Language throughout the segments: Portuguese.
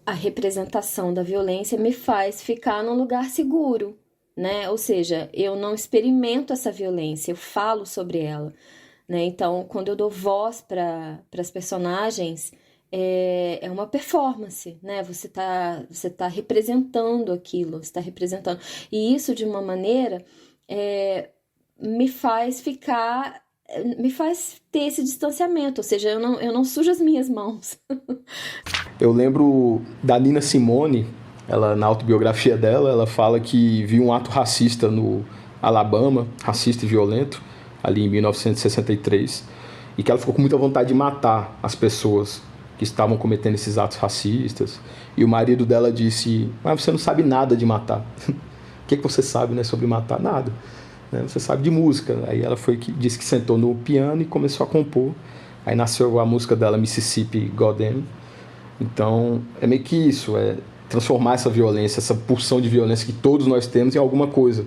a representação da violência me faz ficar num lugar seguro, né? Ou seja, eu não experimento essa violência, eu falo sobre ela, né? Então, quando eu dou voz para as personagens, é uma performance, né? Você tá representando aquilo, você está representando. E isso, de uma maneira, me faz ficar, me faz ter esse distanciamento, ou seja, eu não sujo as minhas mãos. Eu lembro da Nina Simone, ela na autobiografia dela, ela fala que viu um ato racista no Alabama, racista e violento, ali em 1963, e que ela ficou com muita vontade de matar as pessoas que estavam cometendo esses atos racistas. E o marido dela disse: mas você não sabe nada de matar. O que você sabe, né, sobre matar? Nada. Né? Você sabe de música. Aí ela disse que sentou no piano e começou a compor. Aí nasceu a música dela, Mississippi Goddam. Então, é meio que isso, é transformar essa violência, essa pulsão de violência que todos nós temos em alguma coisa.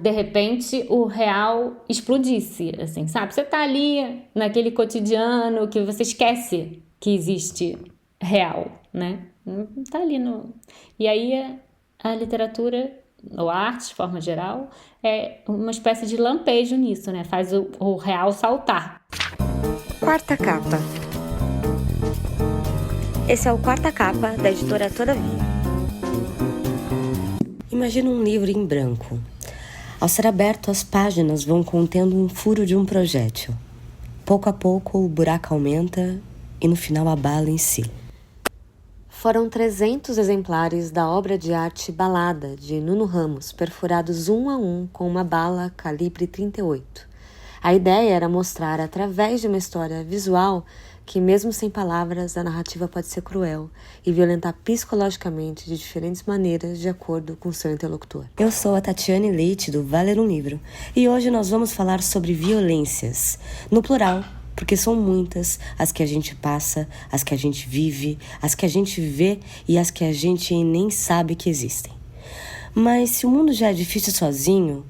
De repente, o real explodisse, assim, sabe? Você tá ali naquele cotidiano que você esquece que existe real, né? Tá ali no... E aí a literatura, ou a arte, de forma geral, é uma espécie de lampejo nisso, né? Faz o real saltar. Quarta capa. Esse é o Quarta Capa da editora Todavia. Imagina um livro em branco. Ao ser aberto, as páginas vão contendo um furo de um projétil. Pouco a pouco, o buraco aumenta e no final a bala em si. Foram 300 exemplares da obra de arte Balada, de Nuno Ramos, perfurados um a um com uma bala calibre 38. A ideia era mostrar, através de uma história visual, que mesmo sem palavras, a narrativa pode ser cruel e violentar psicologicamente de diferentes maneiras de acordo com seu interlocutor. Eu sou a Tatiane Leite, do Valer um Livro, e hoje nós vamos falar sobre violências, no plural, porque são muitas as que a gente passa, as que a gente vive, as que a gente vê e as que a gente nem sabe que existem. Mas se o mundo já é difícil sozinho,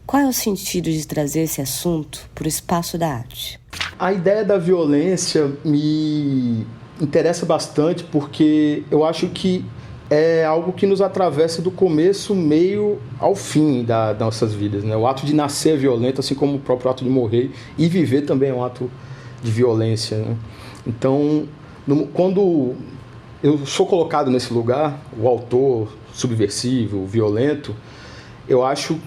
qual é o sentido de trazer esse assunto para o espaço da arte? A ideia da violência me interessa bastante porque eu acho que é algo que nos atravessa do começo, meio ao fim das nossas vidas, né? O ato de nascer é violento, assim como o próprio ato de morrer, e viver também é um ato de violência, né? Então, quando eu sou colocado nesse lugar, o autor subversivo, violento, eu acho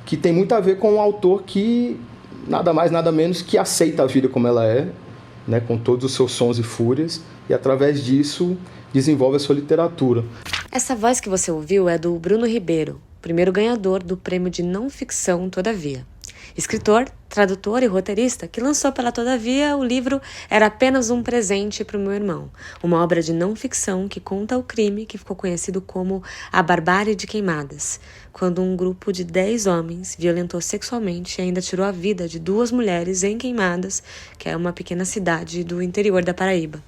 que tem muito a ver com um autor que nada mais, nada menos que aceita a vida como ela é, né, com todos os seus sons e fúrias, e através disso desenvolve a sua literatura. Essa voz que você ouviu é do Bruno Ribeiro, primeiro ganhador do prêmio de não ficção Todavia. Escritor, tradutor e roteirista que lançou pela Todavia o livro Era Apenas um Presente para o Meu Irmão, uma obra de não ficção que conta o crime que ficou conhecido como a Barbárie de Queimadas, quando um grupo de 10 homens violentou sexualmente e ainda tirou a vida de 2 mulheres em Queimadas, que é uma pequena cidade do interior da Paraíba.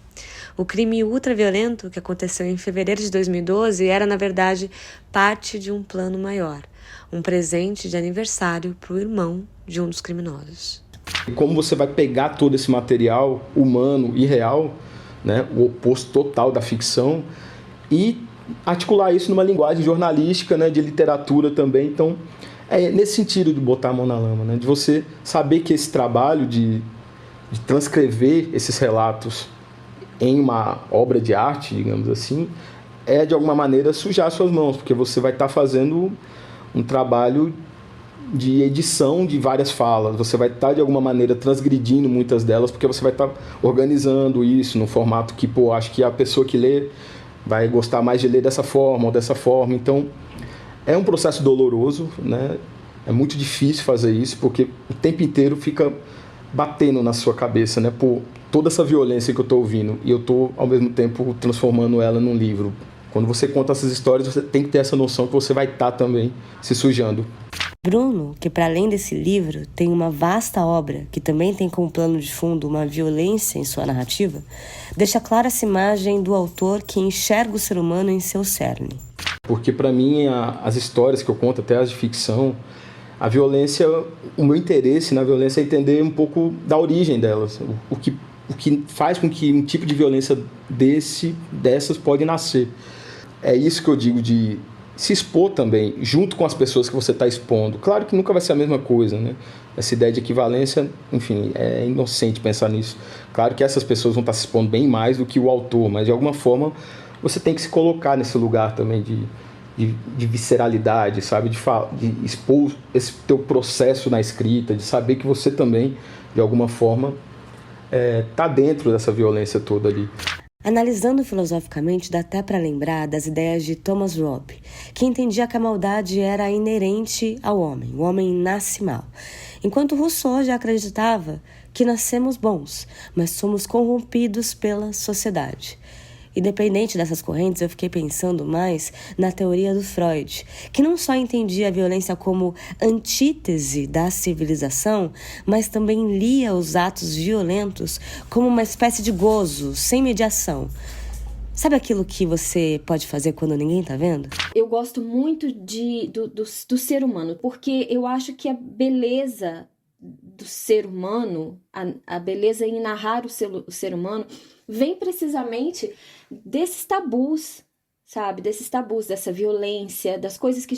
O crime ultraviolento que aconteceu em fevereiro de 2012 era, na verdade, parte de um plano maior, um presente de aniversário para o irmão de um dos criminosos. E como você vai pegar todo esse material humano e real, né, o oposto total da ficção, e articular isso numa linguagem jornalística, né, de literatura também. Então, é nesse sentido de botar a mão na lama, né, de você saber que esse trabalho de transcrever esses relatos em uma obra de arte, digamos assim, é de alguma maneira sujar suas mãos, porque você vai estar fazendo um trabalho de edição de várias falas, você vai estar de alguma maneira transgredindo muitas delas, porque você vai estar organizando isso num formato que, acho que a pessoa que lê vai gostar mais de ler dessa forma ou dessa forma. Então, é um processo doloroso, né? É muito difícil fazer isso, porque o tempo inteiro fica batendo na sua cabeça, né? Por toda essa violência que eu estou ouvindo, e eu estou, ao mesmo tempo, transformando ela num livro. Quando você conta essas histórias, você tem que ter essa noção que você vai estar também se sujando. Bruno, que para além desse livro tem uma vasta obra que também tem como plano de fundo uma violência em sua narrativa, deixa clara essa imagem do autor que enxerga o ser humano em seu cerne. Porque para mim, as histórias que eu conto, até as de ficção, a violência, o meu interesse na violência é entender um pouco da origem delas, o que o que faz com que um tipo de violência dessas pode nascer. É isso que eu digo de se expor também, junto com as pessoas que você está expondo. Claro que nunca vai ser a mesma coisa, né? Essa ideia de equivalência, enfim, é inocente pensar nisso. Claro que essas pessoas vão estar se expondo bem mais do que o autor, mas de alguma forma você tem que se colocar nesse lugar também de visceralidade, sabe? De expor esse teu processo na escrita, de saber que você também, de alguma forma, tá dentro dessa violência toda ali. Analisando filosoficamente, dá até para lembrar das ideias de Thomas Hobbes, que entendia que a maldade era inerente ao homem, o homem nasce mal. Enquanto Rousseau já acreditava que nascemos bons, mas somos corrompidos pela sociedade. Independente dessas correntes, eu fiquei pensando mais na teoria do Freud, que não só entendia a violência como antítese da civilização, mas também lia os atos violentos como uma espécie de gozo, sem mediação. Sabe aquilo que você pode fazer quando ninguém tá vendo? Eu gosto muito do ser humano, porque eu acho que a beleza do ser humano, a beleza em narrar o ser humano, vem precisamente desses tabus, sabe? Desses tabus, dessa violência, das coisas que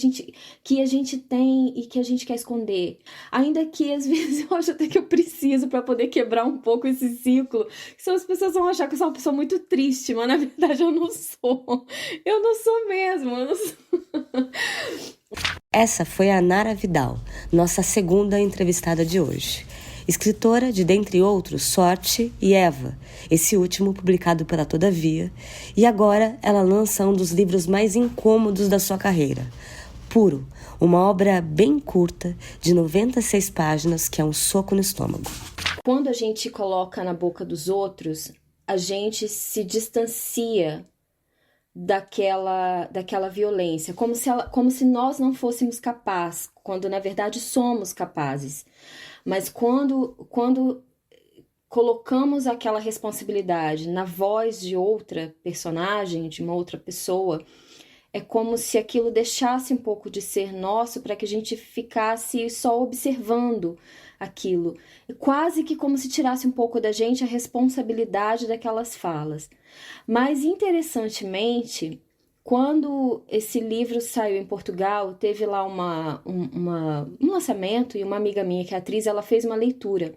a gente tem e que a gente quer esconder. Ainda que, às vezes, eu acho até que eu preciso para poder quebrar um pouco esse ciclo. Senão as pessoas vão achar que eu sou uma pessoa muito triste, mas na verdade eu não sou. Eu não sou mesmo, eu não sou. Essa foi a Nara Vidal, nossa segunda entrevistada de hoje. Escritora de, dentre outros, Sorte e Eva, esse último publicado pela Todavia, e agora ela lança um dos livros mais incômodos da sua carreira, Puro, uma obra bem curta, de 96 páginas, que é um soco no estômago. Quando a gente coloca na boca dos outros, a gente se distancia daquela violência, como se nós não fôssemos capazes, quando na verdade somos capazes. Mas quando colocamos aquela responsabilidade na voz de outra personagem, de uma outra pessoa, é como se aquilo deixasse um pouco de ser nosso para que a gente ficasse só observando aquilo. Quase que como se tirasse um pouco da gente a responsabilidade daquelas falas. Mas, interessantemente, quando esse livro saiu em Portugal, teve lá um lançamento e uma amiga minha, que é atriz, ela fez uma leitura.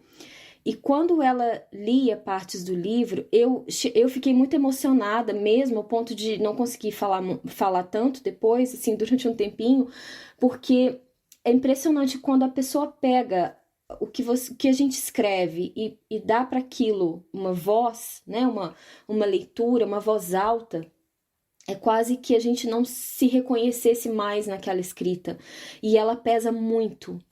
E quando ela lia partes do livro, eu fiquei muito emocionada mesmo, ao ponto de não conseguir falar tanto depois, assim, durante um tempinho, porque é impressionante quando a pessoa pega o que a gente escreve e dá para aquilo uma voz, né, uma leitura, uma voz alta. É quase que a gente não se reconhecesse mais naquela escrita. E ela pesa muito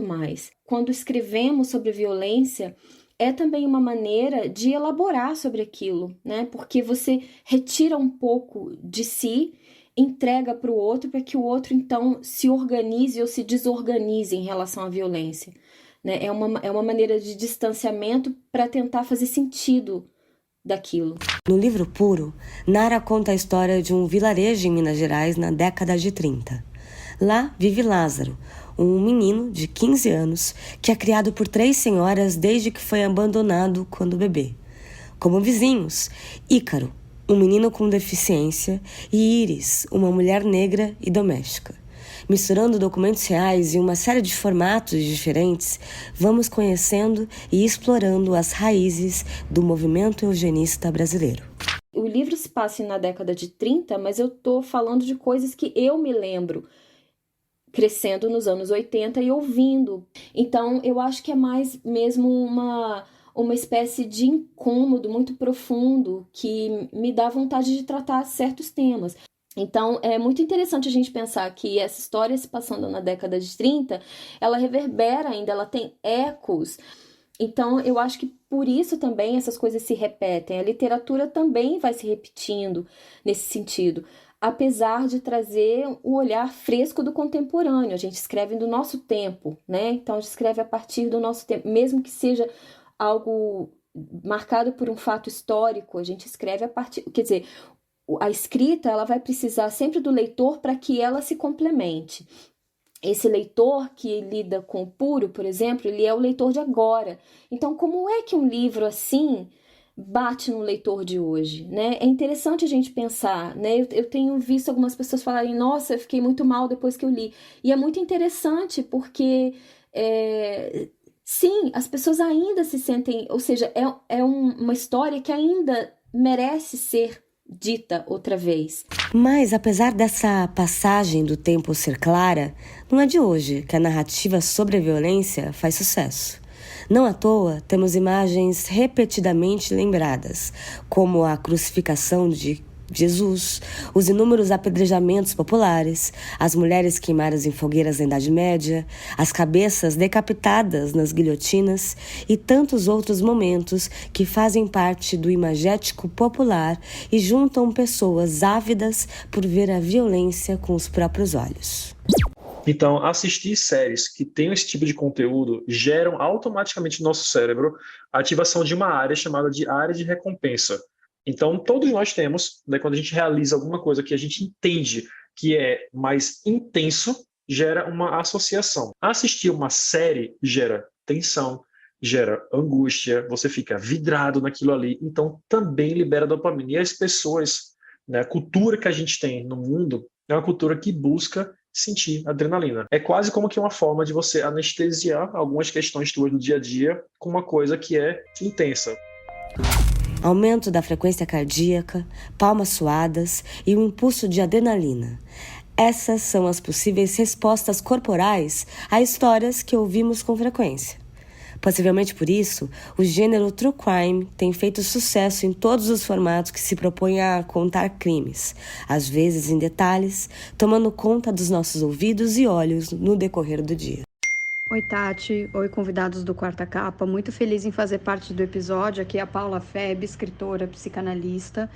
mais. Quando escrevemos sobre violência, é também uma maneira de elaborar sobre aquilo, né? Porque você retira um pouco de si, entrega para o outro, para que o outro, então, se organize ou se desorganize em relação à violência. Né? É uma maneira de distanciamento para tentar fazer sentido daquilo. No livro Puro, Nara conta a história de um vilarejo em Minas Gerais na década de 30. Lá vive Lázaro, um menino de 15 anos que é criado por 3 senhoras desde que foi abandonado quando bebê. Como vizinhos, Ícaro, um menino com deficiência, e Íris, uma mulher negra e doméstica. Misturando documentos reais e uma série de formatos diferentes, vamos conhecendo e explorando as raízes do movimento eugenista brasileiro. O livro se passa na década de 30, mas eu tô falando de coisas que eu me lembro crescendo nos anos 80 e ouvindo. Então, eu acho que é mais mesmo uma espécie de incômodo muito profundo que me dá vontade de tratar certos temas. Então, é muito interessante a gente pensar que essa história se passando na década de 30, ela reverbera ainda, ela tem ecos. Então, eu acho que por isso também essas coisas se repetem. A literatura também vai se repetindo nesse sentido, apesar de trazer o olhar fresco do contemporâneo. A gente escreve do nosso tempo, né? Então, a gente escreve a partir do nosso tempo, mesmo que seja algo marcado por um fato histórico, a gente escreve a partir... Quer dizer, a escrita ela vai precisar sempre do leitor para que ela se complemente. esse leitor que lida com o puro, por exemplo, ele é o leitor de agora. Então, como é que um livro assim bate no leitor de hoje, né? É interessante a gente pensar, né? Eu tenho visto algumas pessoas falarem, nossa, eu fiquei muito mal depois que eu li. E é muito interessante porque, sim, as pessoas ainda se sentem, ou seja, uma história que ainda merece ser dita outra vez. Mas, apesar dessa passagem do tempo ser clara, não é de hoje que a narrativa sobre a violência faz sucesso. Não à toa, temos imagens repetidamente lembradas, como a crucificação de Jesus, os inúmeros apedrejamentos populares, as mulheres queimadas em fogueiras na Idade Média, as cabeças decapitadas nas guilhotinas e tantos outros momentos que fazem parte do imagético popular e juntam pessoas ávidas por ver a violência com os próprios olhos. Então, assistir séries que têm esse tipo de conteúdo geram automaticamente no nosso cérebro a ativação de uma área chamada de área de recompensa. Então, todos nós temos, né, quando a gente realiza alguma coisa que a gente entende que é mais intenso, gera uma associação. Assistir uma série gera tensão, gera angústia, você fica vidrado naquilo ali, então também libera dopamina. E as pessoas, né, a cultura que a gente tem no mundo é uma cultura que busca sentir adrenalina. É quase como que uma forma de você anestesiar algumas questões tuas do dia a dia com uma coisa que é intensa. Aumento da frequência cardíaca, palmas suadas e um impulso de adrenalina. Essas são as possíveis respostas corporais a histórias que ouvimos com frequência. Possivelmente por isso, o gênero True Crime tem feito sucesso em todos os formatos que se propõem a contar crimes, às vezes em detalhes, tomando conta dos nossos ouvidos e olhos no decorrer do dia. Oi, Tati. Oi, convidados do Quarta Capa. Muito feliz em fazer parte do episódio. Aqui é a Paula Feb, escritora, psicanalista.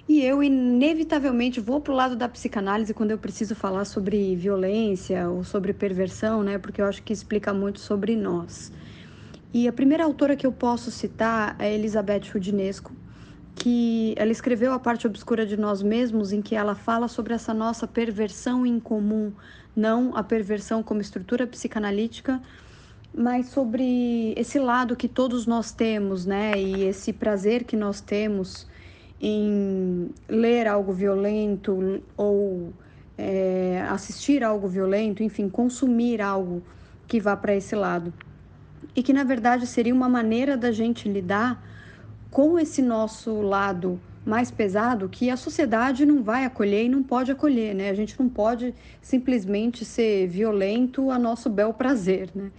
E eu, inevitavelmente, vou pro lado da psicanálise quando eu preciso falar sobre violência ou sobre perversão, né? Porque eu acho que explica muito sobre nós. E a primeira autora que eu posso citar é Elizabeth Rudinesco, que ela escreveu A Parte Obscura de Nós Mesmos, em que ela fala sobre essa nossa perversão em comum, não a perversão como estrutura psicanalítica, mas sobre esse lado que todos nós temos, né? E esse prazer que nós temos em ler algo violento ou assistir algo violento, enfim, consumir algo que vá para esse lado. E que, na verdade, seria uma maneira da gente lidar com esse nosso lado mais pesado que a sociedade não vai acolher e não pode acolher, né? A gente não pode simplesmente ser violento a nosso bel prazer, né?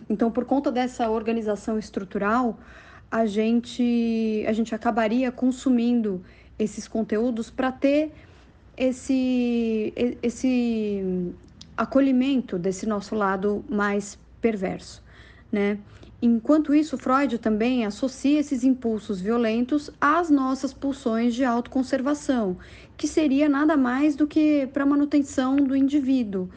Então, por conta dessa organização estrutural, a gente acabaria consumindo esses conteúdos para ter esse acolhimento desse nosso lado mais perverso, né? Enquanto isso, Freud também associa esses impulsos violentos às nossas pulsões de autoconservação, que seria nada mais do que para a manutenção do indivíduo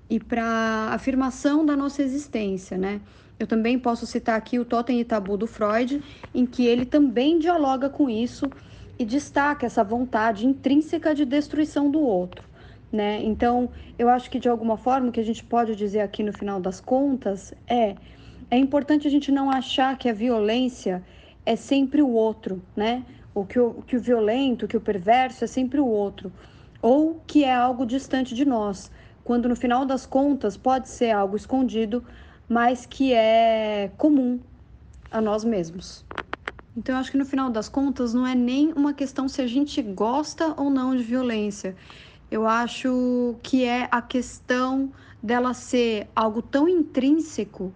e para a afirmação da nossa existência, né? Eu também posso citar aqui o Totem e Tabu do Freud, em que ele também dialoga com isso e destaca essa vontade intrínseca de destruição do outro, né? Então, eu acho que de alguma forma o que a gente pode dizer aqui no final das contas é importante a gente não achar que a violência é sempre o outro, né? Ou que o violento, que o perverso é sempre o outro. Ou que é algo distante de nós, quando no final das contas pode ser algo escondido, mas que é comum a nós mesmos. Então, eu acho que no final das contas não é nem uma questão se a gente gosta ou não de violência. Eu acho que é a questão dela ser algo tão intrínseco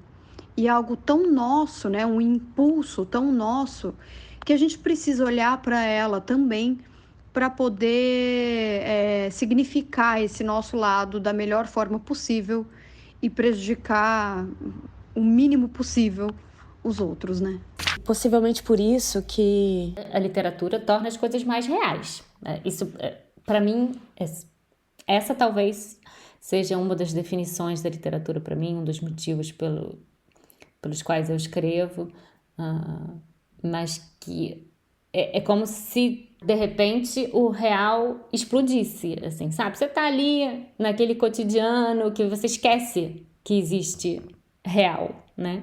e algo tão nosso, né? Um impulso tão nosso, que a gente precisa olhar para ela também para poder significar esse nosso lado da melhor forma possível e prejudicar o mínimo possível os outros, né? Possivelmente por isso que A literatura torna as coisas mais reais. Isso, para mim, essa talvez seja uma das definições da literatura para mim, um dos motivos pelos quais eu escrevo, mas que é como se, de repente, o real explodisse, assim, sabe? Você tá ali naquele cotidiano que você esquece que existe real, né?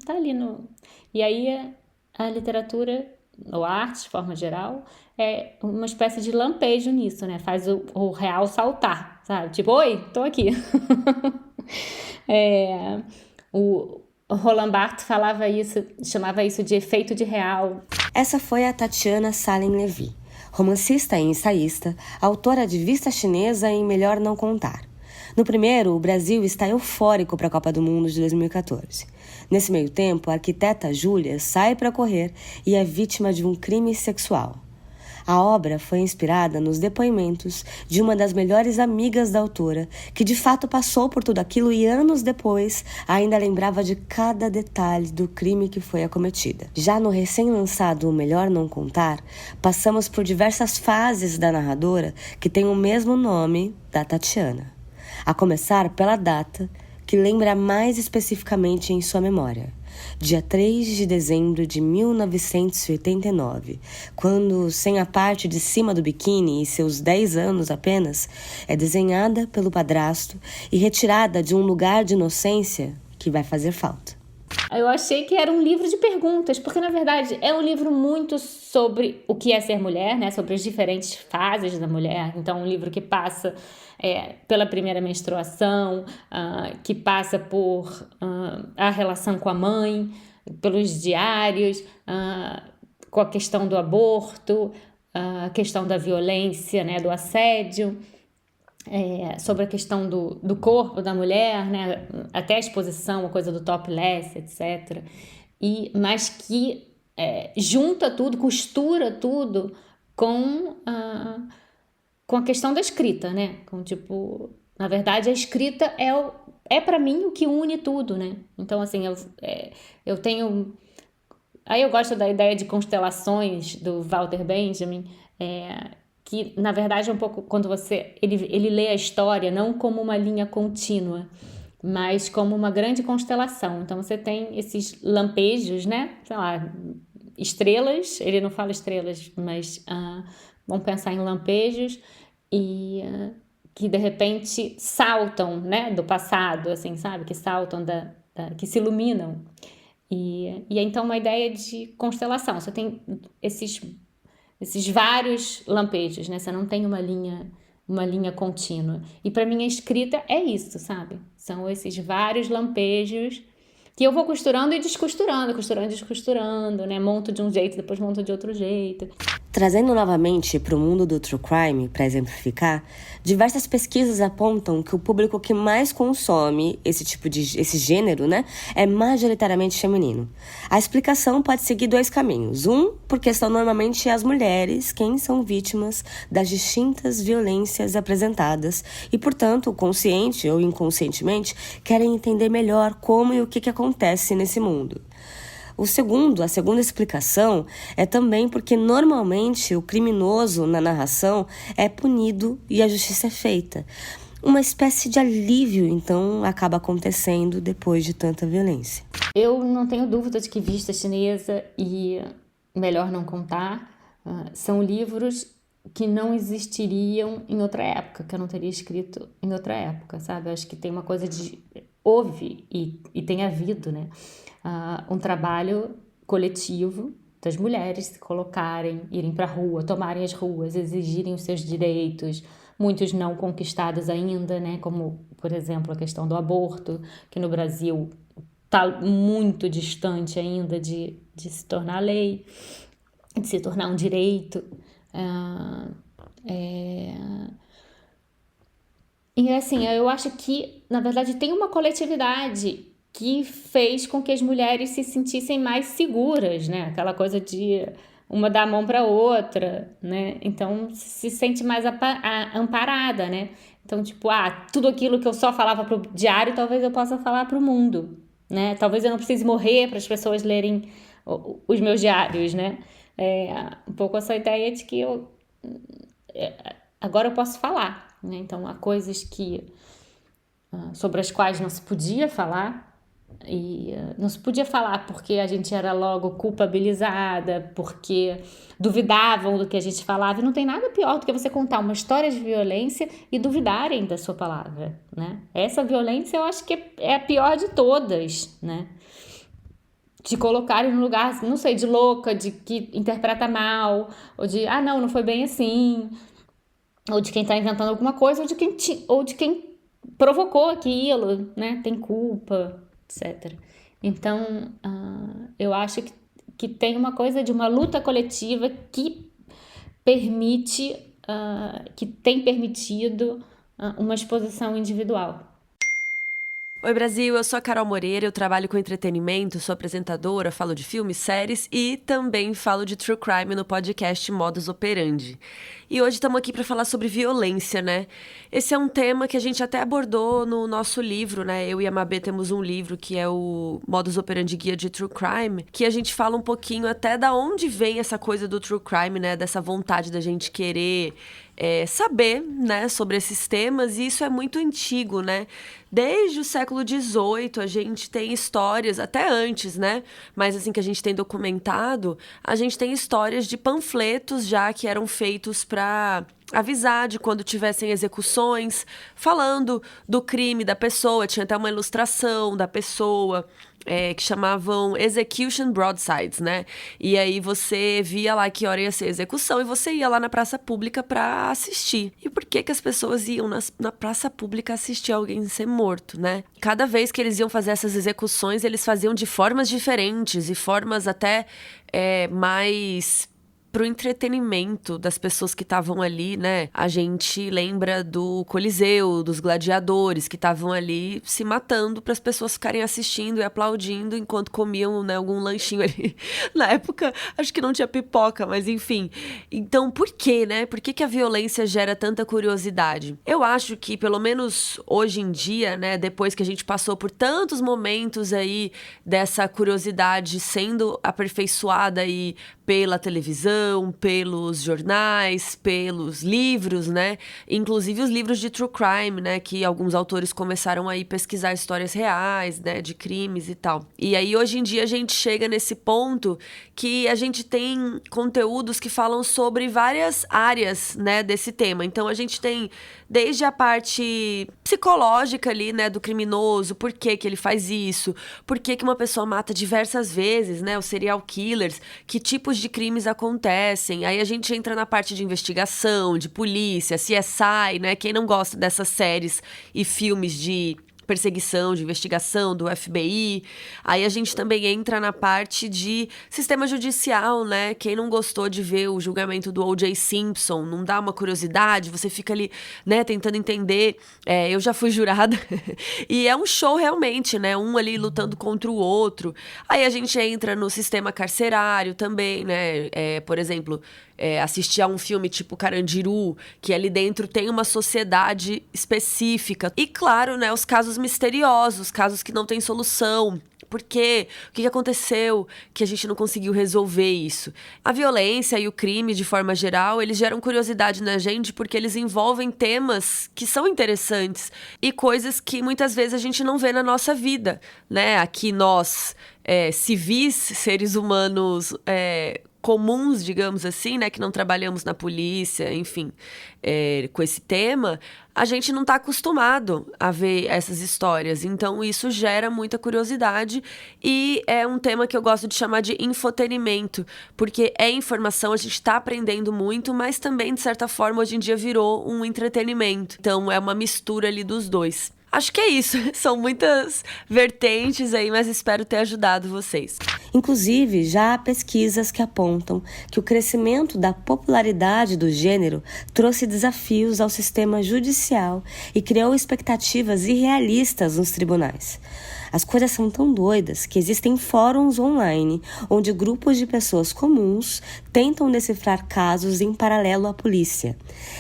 Tá ali no... E aí a literatura, ou a arte, de forma geral, é uma espécie de lampejo nisso, né? Faz o real saltar, sabe? Tipo, oi, tô aqui. O Roland Barthes falava isso, chamava isso de efeito de real. Essa foi a Tatiana Salem-Levy, romancista e ensaísta, autora de Vista Chinesa e Melhor Não Contar. No primeiro, o Brasil está eufórico para a Copa do Mundo de 2014. Nesse meio tempo, a arquiteta Júlia sai para correr e é vítima de um crime sexual. A obra foi inspirada nos depoimentos de uma das melhores amigas da autora, que de fato passou por tudo aquilo e anos depois ainda lembrava de cada detalhe do crime que foi acometida. Já no recém-lançado O Melhor Não Contar, passamos por diversas fases da narradora que tem o mesmo nome da Tatiana. A começar pela data, que lembra mais especificamente em sua memória. Dia 3 de dezembro de 1989, quando, sem a parte de cima do biquíni e seus 10 anos apenas, é desenhada pelo padrasto e retirada de um lugar de inocência que vai fazer falta. Eu achei que era um livro de perguntas, porque na verdade é um livro muito sobre o que é ser mulher, né? Sobre as diferentes fases da mulher. Então, um livro que passa pela primeira menstruação, que passa por a relação com a mãe, pelos diários, com a questão do aborto, a questão da violência, né? Do assédio. Sobre a questão do corpo da mulher, né? Até a exposição, a coisa do topless, etc. Mas que junta tudo, costura tudo com a questão da escrita, né? Na verdade, a escrita é para mim o que une tudo, né? Então, assim, eu tenho... Aí eu gosto da ideia de constelações do Walter Benjamin, que, na verdade, é um pouco quando ele lê a história não como uma linha contínua, mas como uma grande constelação. Então, você tem esses lampejos, né? Sei lá, estrelas, ele não fala estrelas, mas vamos pensar em lampejos e que, de repente, saltam, né? Do passado, assim, sabe? Que saltam, que se iluminam. E então, uma ideia de constelação. Você tem esses vários lampejos, né? Você não tem uma linha contínua. E para mim a escrita é isso, sabe? São esses vários lampejos que eu vou costurando e descosturando, costurando e descosturando, né? Monto de um jeito, depois monto de outro jeito. Trazendo novamente para o mundo do true crime, para exemplificar, diversas pesquisas apontam que o público que mais consome esse gênero, né, é majoritariamente feminino. A explicação pode seguir 2 caminhos. Porque são normalmente as mulheres quem são vítimas das distintas violências apresentadas e, portanto, consciente ou inconscientemente, querem entender melhor como e o que acontece nesse mundo. A segunda explicação é também porque normalmente o criminoso na narração é punido e a justiça é feita. Uma espécie de alívio, então, acaba acontecendo depois de tanta violência. Eu não tenho dúvida de que Vista Chinesa e Melhor Não Contar são livros que não existiriam em outra época, que eu não teria escrito em outra época, sabe? Eu acho que tem uma coisa de... Houve e tem havido, né? Um trabalho coletivo das mulheres se colocarem, irem para a rua, tomarem as ruas, exigirem os seus direitos, muitos não conquistados ainda, né? Como, por exemplo, a questão do aborto, que no Brasil está muito distante ainda de se tornar lei, de se tornar um direito. E assim, eu acho que, na verdade, tem uma coletividade que fez com que as mulheres se sentissem mais seguras, né? Aquela coisa de uma dar a mão para outra, né? Então, se sente mais amparada, né? Então, tipo, tudo aquilo que eu só falava pro diário, talvez eu possa falar pro mundo, né? Talvez eu não precise morrer para as pessoas lerem os meus diários, né? Um pouco essa ideia de que agora eu posso falar, né? Então, há coisas sobre as quais não se podia falar não se podia falar porque a gente era logo culpabilizada, porque duvidavam do que a gente falava. E não tem nada pior do que você contar uma história de violência e duvidarem da sua palavra, né? Essa violência eu acho que é a pior de todas, né? De colocarem no lugar, não sei, de louca, de que interpreta mal, ou de, não foi bem assim, ou de quem está inventando alguma coisa, ou de quem provocou aquilo, né? Tem culpa, etc. Então, eu acho que tem uma coisa de uma luta coletiva que permite, que tem permitido uma exposição individual. Oi, Brasil, eu sou a Carol Moreira, eu trabalho com entretenimento, sou apresentadora, falo de filmes, séries e também falo de true crime no podcast Modus Operandi. E hoje estamos aqui para falar sobre violência, né? Esse é um tema que a gente até abordou no nosso livro, né? Eu e a Mabê temos um livro que é o Modus Operandi Guia de True Crime, que a gente fala um pouquinho até da onde vem essa coisa do true crime, né? Dessa vontade da gente querer saber, né, sobre esses temas, e isso é muito antigo, né? Desde o século XVIII a gente tem histórias, até antes, né? Mas assim que a gente tem documentado, a gente tem histórias de panfletos já que eram feitos para avisar de quando tivessem execuções, falando do crime da pessoa, tinha até uma ilustração da pessoa, que chamavam Execution Broadsides, né? E aí você via lá que hora ia ser a execução e você ia lá na praça pública para assistir. E por que as pessoas iam na praça pública assistir alguém ser morto, né? Cada vez que eles iam fazer essas execuções, eles faziam de formas diferentes e formas até mais pro entretenimento das pessoas que estavam ali, né? A gente lembra do Coliseu, dos gladiadores que estavam ali se matando para as pessoas ficarem assistindo e aplaudindo enquanto comiam, né, algum lanchinho ali. Na época, acho que não tinha pipoca, mas enfim. Então, por quê, né? Por que a violência gera tanta curiosidade? Eu acho que, pelo menos hoje em dia, né, depois que a gente passou por tantos momentos aí dessa curiosidade sendo aperfeiçoada aí pela televisão, pelos jornais, pelos livros, né? Inclusive os livros de true crime, né? Que alguns autores começaram aí pesquisar histórias reais, né? De crimes e tal. E aí hoje em dia a gente chega nesse ponto que a gente tem conteúdos que falam sobre várias áreas, né? Desse tema. Então a gente tem desde a parte psicológica ali, né? Do criminoso, por que ele faz isso, por que uma pessoa mata diversas vezes, né? Os serial killers, que tipos de crimes acontecem. Aí a gente entra na parte de investigação, de polícia, CSI, né? Quem não gosta dessas séries e filmes de perseguição, de investigação do FBI. Aí a gente também entra na parte de sistema judicial, né? Quem não gostou de ver o julgamento do O.J. Simpson, não dá uma curiosidade, você fica ali, né, tentando entender. Eu já fui jurada e é um show realmente, né? Um ali lutando contra o outro. Aí a gente entra no sistema carcerário também, né? Por exemplo, assistir a um filme tipo Carandiru, que ali dentro tem uma sociedade específica. E claro, né, os casos misteriosos, casos que não têm solução. Por quê? O que aconteceu que a gente não conseguiu resolver isso? A violência e o crime, de forma geral, eles geram curiosidade na gente porque eles envolvem temas que são interessantes e coisas que muitas vezes a gente não vê na nossa vida, né? Aqui nós, civis, seres humanos comuns, digamos assim, né, que não trabalhamos na polícia, enfim, com esse tema, a gente não está acostumado a ver essas histórias. Então, isso gera muita curiosidade e é um tema que eu gosto de chamar de infotenimento, porque é informação, a gente está aprendendo muito, mas também, de certa forma, hoje em dia virou um entretenimento. Então, é uma mistura ali dos dois. Acho que é isso. São muitas vertentes aí, mas espero ter ajudado vocês. Inclusive, já há pesquisas que apontam que o crescimento da popularidade do gênero trouxe desafios ao sistema judicial e criou expectativas irrealistas nos tribunais. As coisas são tão doidas que existem fóruns online onde grupos de pessoas comuns tentam decifrar casos em paralelo à polícia.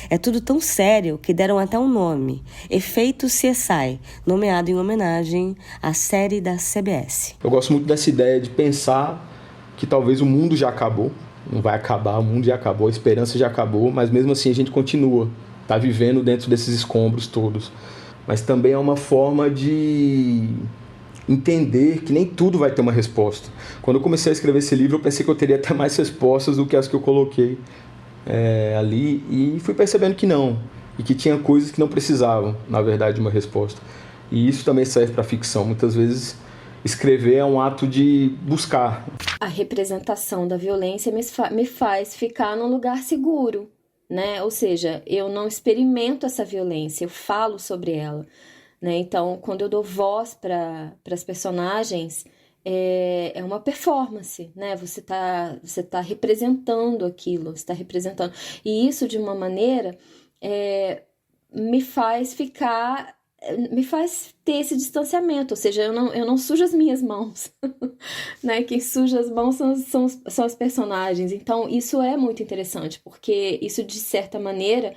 É tudo tão sério que deram até um nome, Efeito CSI, nomeado em homenagem à série da CBS. Eu gosto muito dessa ideia de pensar que talvez o mundo já acabou, não vai acabar, o mundo já acabou, a esperança já acabou, mas mesmo assim a gente continua, tá vivendo dentro desses escombros todos. Mas também é uma forma de entender que nem tudo vai ter uma resposta. Quando eu comecei a escrever esse livro, eu pensei que eu teria até mais respostas do que as que eu coloquei ali, e fui percebendo que não, e que tinha coisas que não precisavam, na verdade, de uma resposta. E isso também serve para a ficção. Muitas vezes, escrever é um ato de buscar. A representação da violência me faz ficar num lugar seguro, né? Ou seja, eu não experimento essa violência, eu falo sobre ela, né? Então, quando eu dou voz para as personagens, é uma performance, né? Você tá representando aquilo, você está representando. E isso, de uma maneira, me faz ter esse distanciamento, ou seja, eu não sujo as minhas mãos, né? Quem suja as mãos são as personagens. Então, isso é muito interessante, porque isso, de certa maneira,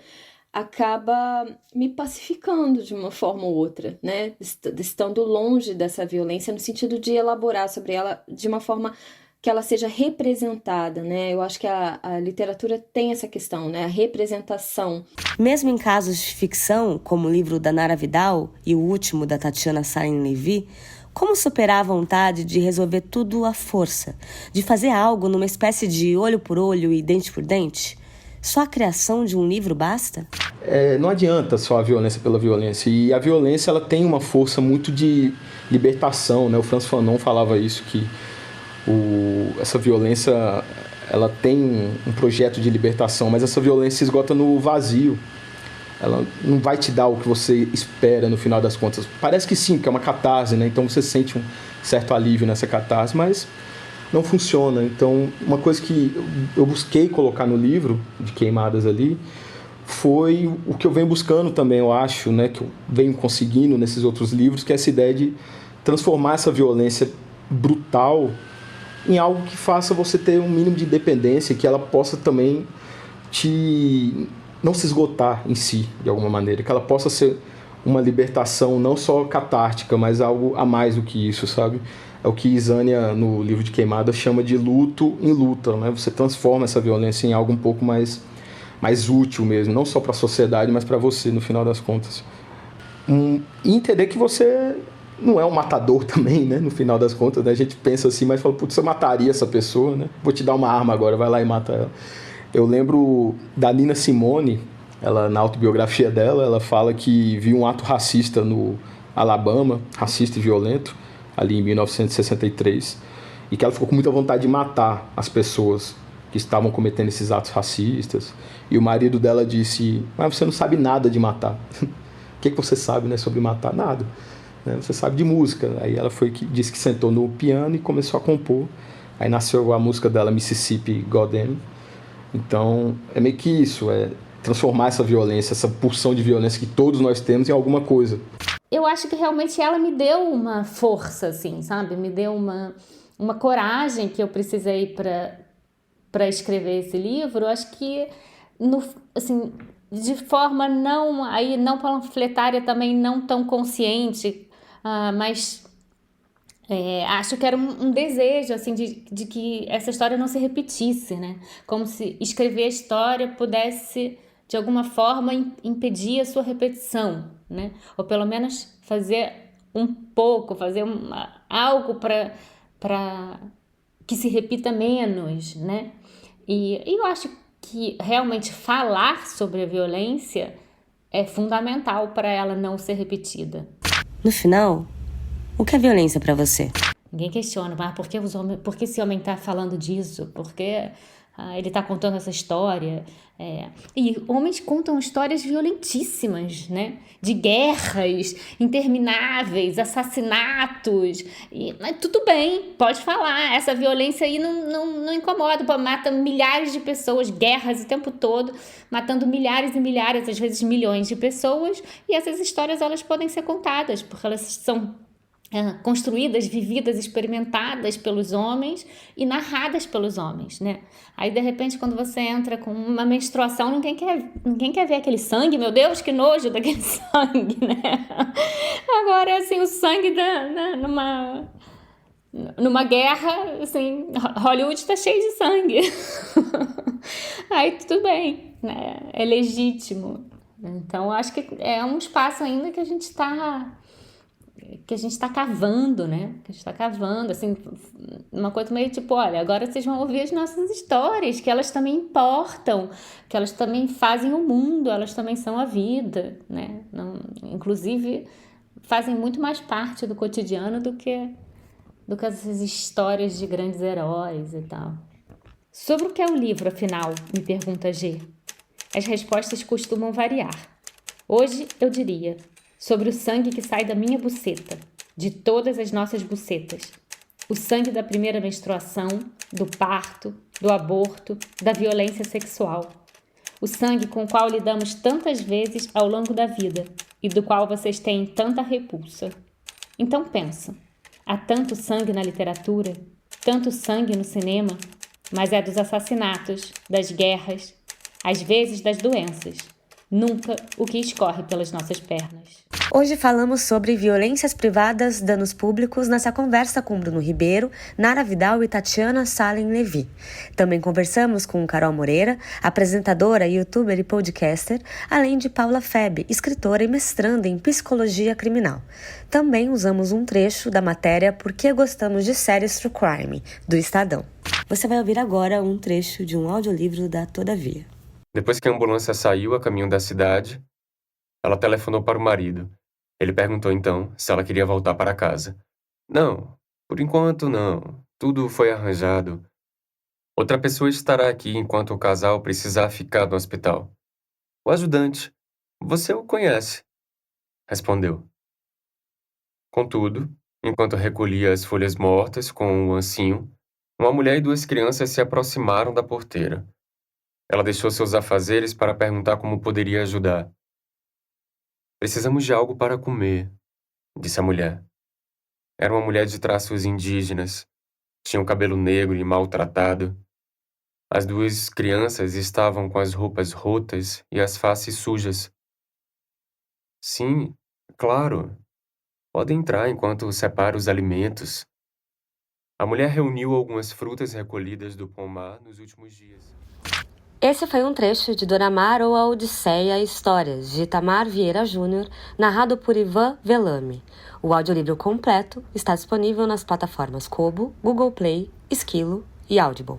acaba me pacificando de uma forma ou outra, né? Estando longe dessa violência, no sentido de elaborar sobre ela de uma forma que ela seja representada, né? Eu acho que a literatura tem essa questão, né? A representação. Mesmo em casos de ficção, como o livro da Nara Vidal e o último da Tatiana Sarin-Levy, como superar a vontade de resolver tudo à força? De fazer algo numa espécie de olho por olho e dente por dente? Só a criação de um livro basta? Não adianta só a violência pela violência. E a violência, ela tem uma força muito de libertação, né? O Frantz Fanon falava isso, que essa violência, ela tem um projeto de libertação, mas essa violência se esgota no vazio. Ela não vai te dar o que você espera no final das contas. Parece que sim, porque é uma catarse, né? Então você sente um certo alívio nessa catarse, mas não funciona. Então, uma coisa que eu busquei colocar no livro de Queimadas ali foi o que eu venho buscando também, eu acho, né? Que eu venho conseguindo nesses outros livros, que é essa ideia de transformar essa violência brutal em algo que faça você ter um mínimo de independência, que ela possa também não se esgotar em si, de alguma maneira, que ela possa ser uma libertação não só catártica, mas algo a mais do que isso, sabe? É o que Isânia, no livro de Queimadas, chama de luto em luta, né? Você transforma essa violência em algo um pouco mais útil mesmo, não só para a sociedade, mas para você, no final das contas. E entender que você não é um matador também, né? No final das contas, né? A gente pensa assim, mas fala, putz, eu mataria essa pessoa, né? Vou te dar uma arma agora, vai lá e mata ela. Eu lembro da Nina Simone, ela, na autobiografia dela, ela fala que viu um ato racista no Alabama, racista e violento, ali em 1963, e que ela ficou com muita vontade de matar as pessoas que estavam cometendo esses atos racistas. E o marido dela disse, mas você não sabe nada de matar. O que você sabe, né, sobre matar? Nada. Você sabe de música. Aí ela disse que sentou no piano e começou a compor. Aí nasceu a música dela, Mississippi Goddam. Então, é meio que isso, transformar essa violência, essa pulsão de violência que todos nós temos, em alguma coisa. Eu acho que realmente ela me deu uma força, assim, sabe? Me deu uma coragem que eu precisei para escrever esse livro. Eu acho que, assim, de forma não panfletária, também não tão consciente, mas acho que era um desejo, assim, de que essa história não se repetisse, né? Como se escrever a história pudesse, de alguma forma, impedir a sua repetição, né? Ou pelo menos fazer algo para que se repita menos, né? E eu acho que realmente falar sobre a violência é fundamental para ela não ser repetida. No final, o que é violência para você? Ninguém questiona, mas por que esse homem está falando disso? Por que ele está contando essa história? E homens contam histórias violentíssimas, né? De guerras intermináveis, assassinatos. Mas tudo bem, pode falar. Essa violência aí não incomoda. Mata milhares de pessoas, guerras o tempo todo, matando milhares e milhares, às vezes milhões de pessoas. E essas histórias, elas podem ser contadas, porque elas são construídas, vividas, experimentadas pelos homens e narradas pelos homens, né? Aí, de repente, quando você entra com uma menstruação, ninguém quer ver aquele sangue, meu Deus, que nojo daquele sangue, né? Agora, assim, o sangue numa guerra, assim, Hollywood está cheio de sangue. Aí, tudo bem, né? É legítimo. Então, acho que é um espaço ainda que a gente está que a gente está cavando, né? Que a gente está cavando, assim, uma coisa meio tipo, olha, agora vocês vão ouvir as nossas histórias, que elas também importam, que elas também fazem o mundo, elas também são a vida, né? Não, inclusive, fazem muito mais parte do cotidiano do que essas histórias de grandes heróis e tal. Sobre o que é o livro, afinal, me pergunta G. As respostas costumam variar. Hoje eu diria sobre o sangue que sai da minha buceta, de todas as nossas bucetas. O sangue da primeira menstruação, do parto, do aborto, da violência sexual. O sangue com o qual lidamos tantas vezes ao longo da vida e do qual vocês têm tanta repulsa. Então pensa, há tanto sangue na literatura, tanto sangue no cinema, mas é dos assassinatos, das guerras, às vezes das doenças, nunca o que escorre pelas nossas pernas. Hoje falamos sobre violências privadas, danos públicos, nessa conversa com Bruno Ribeiro, Nara Vidal e Tatiana Salem Levi. Também conversamos com Carol Moreira, apresentadora, youtuber e podcaster, além de Paula Feb, escritora e mestranda em psicologia criminal. Também usamos um trecho da matéria Por que Gostamos de Séries True Crime, do Estadão. Você vai ouvir agora um trecho de um audiolivro da Todavia. Depois que a ambulância saiu a caminho da cidade, ela telefonou para o marido. Ele perguntou então se ela queria voltar para casa. Não, por enquanto não. Tudo foi arranjado. Outra pessoa estará aqui enquanto o casal precisar ficar no hospital. O ajudante. Você o conhece, respondeu. Contudo, enquanto recolhia as folhas mortas com o ancinho, uma mulher e 2 crianças se aproximaram da porteira. Ela deixou seus afazeres para perguntar como poderia ajudar. Precisamos de algo para comer, disse a mulher. Era uma mulher de traços indígenas. Tinha o cabelo negro e maltratado. As 2 crianças estavam com as roupas rotas e as faces sujas. Sim, claro. Pode entrar enquanto separo os alimentos. A mulher reuniu algumas frutas recolhidas do pomar nos últimos dias. Esse foi um trecho de Dona Mar ou A Odisseia Histórias, de Itamar Vieira Júnior, narrado por Ivan Velame. O audiolivro completo está disponível nas plataformas Kobo, Google Play, Esquilo e Audible.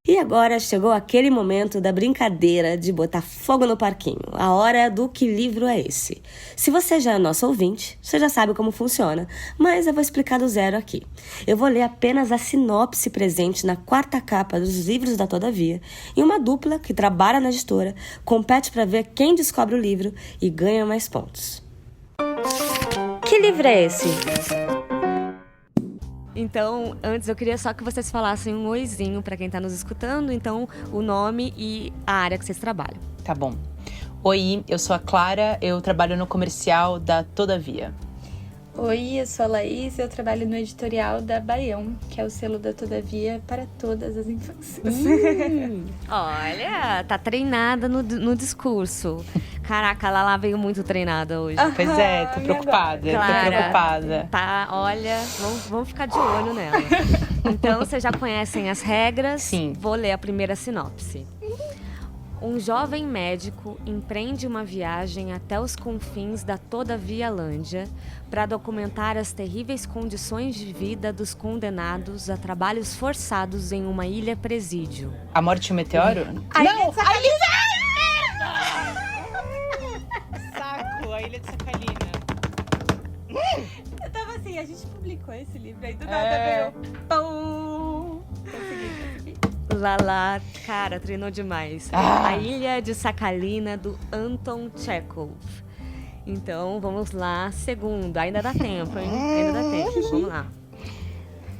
E agora chegou aquele momento da brincadeira de botar fogo no parquinho. A hora do Que Livro é Esse? Se você já é nosso ouvinte, você já sabe como funciona, mas eu vou explicar do zero aqui. Eu vou ler apenas a sinopse presente na 4ª capa dos livros da Todavia, e uma dupla que trabalha na editora compete para ver quem descobre o livro e ganha mais pontos. Que livro é esse? Então, antes eu queria só que vocês falassem um oizinho para quem tá nos escutando, então o nome e a área que vocês trabalham. Tá bom. Oi, eu sou a Clara, eu trabalho no comercial da Todavia. Oi, eu sou a Laís, eu trabalho no editorial da Baião, que é o selo da Todavia para todas as infâncias. Olha, tá treinada no discurso. Caraca, a Lala veio muito treinada hoje. Pois é, tô preocupada, Tá, olha, vamos ficar de olho nela. Então, vocês já conhecem as regras? Sim. Vou ler a primeira sinopse. Um jovem médico empreende uma viagem até os confins da Todavialândia para documentar as terríveis condições de vida dos condenados a trabalhos forçados em uma ilha presídio. A Morte e o Meteoro? A Ilha de Sacalina! Saco, a Ilha de Sacalina. Eu tava assim, a gente publicou esse livro aí, do nada veio. Pum! Consegui. Lala, cara, treinou demais. A Ilha de Sacalina, do Anton Chekhov. Então, vamos lá. Segundo, ainda dá tempo, hein? Ainda dá tempo, vamos lá.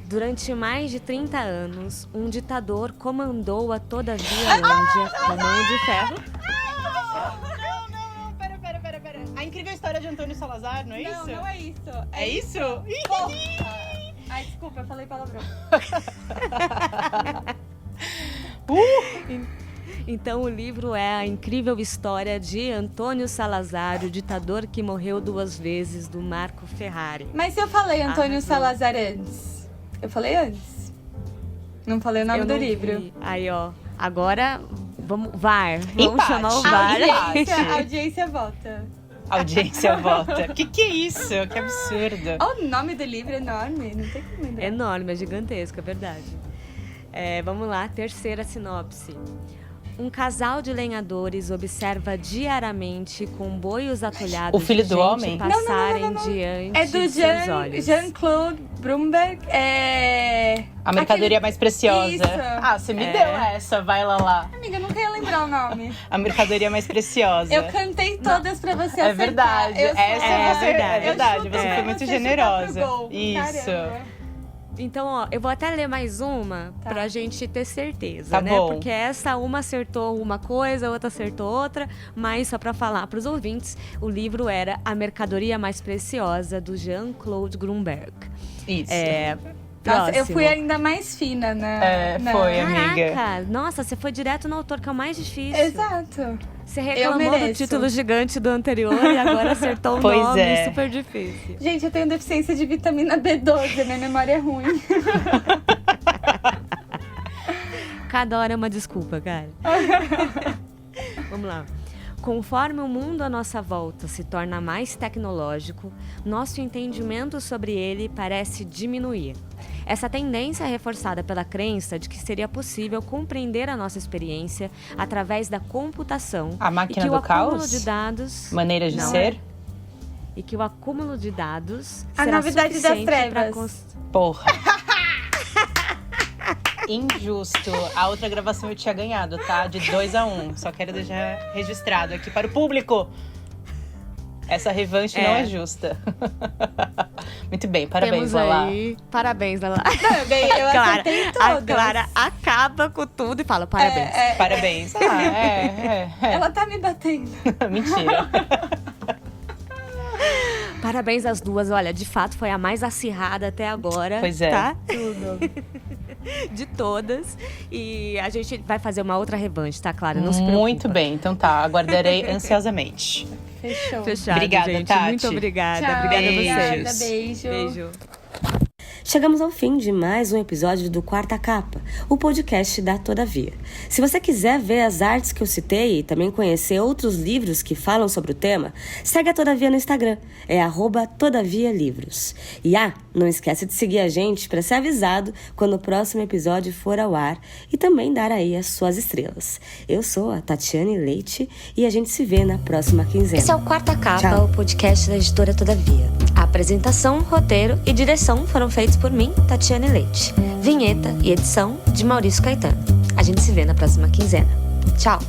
Durante mais de 30 anos, um ditador comandou a Todavialândia com mão de ferro. Não, pera. A Incrível História de Antônio Salazar, não é isso? Não é isso. É isso? Porra. Ai, desculpa, eu falei palavrão. Então o livro é A Incrível História de Antônio Salazar, o ditador que morreu 2 vezes, do Marco Ferrari. Mas se eu falei Antônio Salazar antes? Eu falei antes. Não falei o nome do livro. Vi. Aí, ó. Agora, vamos chamar o A VAR. audiência vota. A audiência vota. Que é isso? Que absurdo. Olha o nome do livro, é enorme. Não tem como lembrar. Enorme, é gigantesco, é verdade. Vamos lá, terceira sinopse. Um casal de lenhadores observa diariamente comboios atolhados O filho de do gente homem? passarem diante É do de seus olhos. Jean-Claude Brumberg. A mercadoria mais preciosa. Isso. Você me deu essa, vai lá. Amiga, eu nunca ia lembrar o nome. A mercadoria mais preciosa. Eu cantei todas pra você É acertar. verdade. É verdade. Você foi muito generosa. Isso. Caramba. Então, ó, eu vou até ler mais uma pra gente ter certeza, Tá né? bom. Porque essa uma acertou uma coisa, a outra acertou outra, mas só pra falar pros ouvintes, o livro era A Mercadoria Mais Preciosa, do Jean-Claude Grunberg. Isso. Nossa, eu Próximo. fui ainda mais fina, né? Foi, amiga. Caraca, nossa, você foi direto no autor, que é o mais difícil. Exato. Você reclamou do mereço. título gigante do anterior e agora acertou um Pois nome é. super difícil. Gente, eu tenho deficiência de vitamina B12, minha memória é ruim. Cada hora é uma desculpa, cara. Vamos lá. Conforme o mundo à nossa volta se torna mais tecnológico, nosso entendimento sobre ele parece diminuir. Essa tendência é reforçada pela crença de que seria possível compreender a nossa experiência através da computação. A máquina e que do o acúmulo caos? de dados... Maneiras de Não. ser? E que o acúmulo de dados A será novidade das suficiente para trevas. Porra. Injusto. A outra gravação eu tinha ganhado, tá? De 2-1. Só quero deixar registrado aqui para o público. Essa revanche não é justa. Muito bem, parabéns, Temos Lala. aí... Parabéns, Lala. Eu ganhei, eu acertei A todas. Clara acaba com tudo e fala parabéns. Parabéns. Ela tá me batendo. Mentira. Parabéns às duas. Olha, de fato foi a mais acirrada até agora. Pois é. Tá? De todas. E a gente vai fazer uma outra revanche, tá, Clara? Não se preocupa. Muito bem, então tá. Aguardarei ansiosamente. Fechou. Fechado, Obrigada, gente. Tati. Muito obrigada. Tchau, Obrigada a obrigada, vocês. beijo. Chegamos ao fim de mais um episódio do Quarta Capa, o podcast da Todavia. Se você quiser ver as artes que eu citei e também conhecer outros livros que falam sobre o tema, segue a Todavia no Instagram, é @todavialivros. E não esquece de seguir a gente para ser avisado quando o próximo episódio for ao ar e também dar aí as suas estrelas. Eu sou a Tatiane Leite e a gente se vê na próxima quinzena. Esse é o Quarta Capa, Tchau. o podcast da editora Todavia. A apresentação, roteiro e direção foram feitos por mim, Tatiane Leite. Vinheta e edição de Maurício Caetano. A gente se vê na próxima quinzena. Tchau!